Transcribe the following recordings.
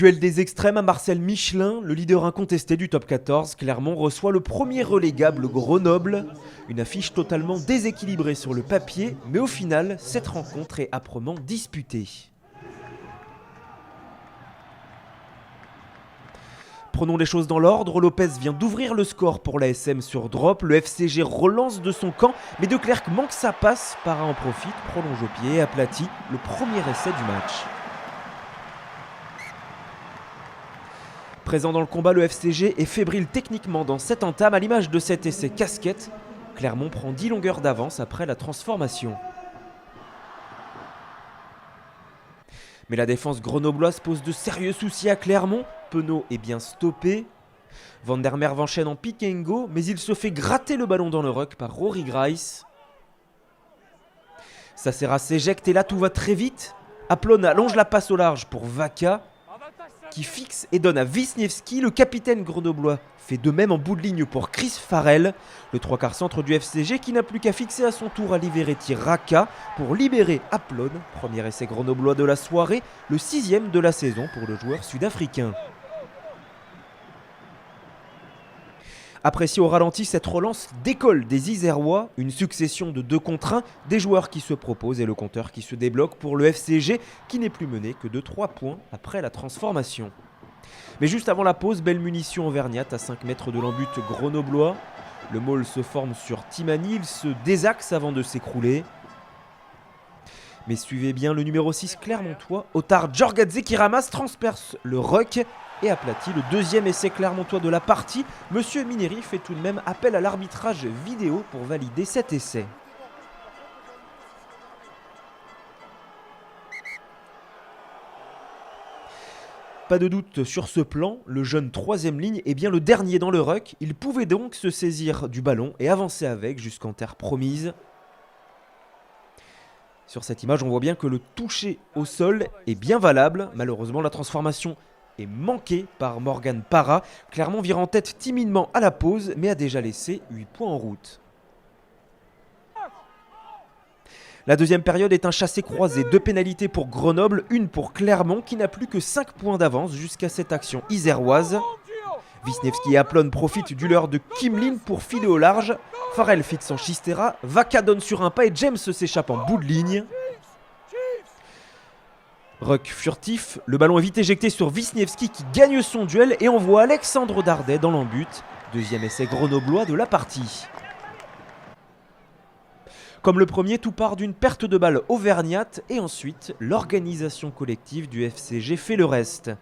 Duel des extrêmes à Marcel Michelin, le leader incontesté du top 14, Clermont reçoit le premier relégable Grenoble. Une affiche totalement déséquilibrée sur le papier, mais au final, cette rencontre est âprement disputée. Prenons les choses dans l'ordre, Lopez vient d'ouvrir le score pour l'ASM sur drop, le FCG relance de son camp, mais De Clercq manque sa passe, Para en profite, prolonge au pied et aplatit le premier essai du match. Présent dans le combat, le FCG est fébrile techniquement dans cette entame, à l'image de cet essai casquette. Clermont prend 10 longueurs d'avance après la transformation. Mais la défense grenobloise pose de sérieux soucis à Clermont. Penaud est bien stoppé. Van der Merwe enchaîne en pick and go, mais il se fait gratter le ballon dans le ruck par Rory Grice. Sacera s'éjecte et là tout va très vite. Aplon allonge la passe au large pour Vaca, qui fixe et donne à Wisniewski. Le capitaine grenoblois fait de même en bout de ligne pour Chris Farrell, le 3/4 centre du FCG qui n'a plus qu'à fixer à son tour Aliveretti Raka pour libérer Aplon. Premier essai grenoblois de la soirée, le 6e de la saison pour le joueur sud-africain. Apprécié au ralenti, cette relance décolle des Isérois, une succession de 2 contre 1, des joueurs qui se proposent et le compteur qui se débloque pour le FCG qui n'est plus mené que de 3 points après la transformation. Mais juste avant la pause, belle munition auvergnate à 5 mètres de l'embut grenoblois. Le maul se forme sur Timani, il se désaxe avant de s'écrouler. Mais suivez bien le numéro 6 clermontois, Otar Djorgadze qui ramasse, transperce le ruck et aplatit le 2e essai clermontois de la partie. Monsieur Mineri fait tout de même appel à l'arbitrage vidéo pour valider cet essai. Pas de doute sur ce plan, le jeune 3e ligne est bien le dernier dans le ruck. Il pouvait donc se saisir du ballon et avancer avec jusqu'en terre promise. Sur cette image, on voit bien que le toucher au sol est bien valable. Malheureusement, la transformation est manquée par Morgan Para. Clermont vire en tête timidement à la pause, mais a déjà laissé 8 points en route. La deuxième période est un chassé-croisé, 2 pénalités pour Grenoble, une pour Clermont qui n'a plus que 5 points d'avance jusqu'à cette action iséroise. Wisniewski et Aplon profitent du leurre de Kimlin pour filer au large. Farrell fixe en Chistera, Vaca donne sur un pas et James s'échappe en bout de ligne. Ruck furtif, le ballon est vite éjecté sur Wisniewski qui gagne son duel et envoie Alexandre Dardet dans l'embut. 2e essai grenoblois de la partie. Comme le premier, tout part d'une perte de balle auvergnate et ensuite l'organisation collective du FCG fait le reste.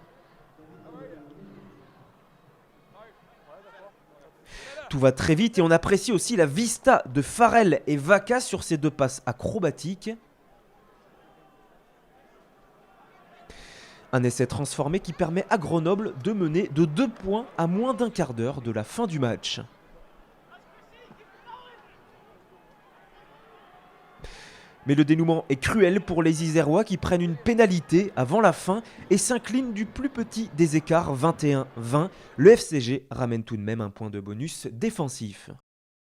Tout va très vite et on apprécie aussi la vista de Farrell et Vaca sur ces 2 passes acrobatiques. Un essai transformé qui permet à Grenoble de mener de 2 points à moins d'un quart d'heure de la fin du match. Mais le dénouement est cruel pour les Isérois qui prennent une pénalité avant la fin et s'inclinent du plus petit des écarts 21-20. Le FCG ramène tout de même un point de bonus défensif.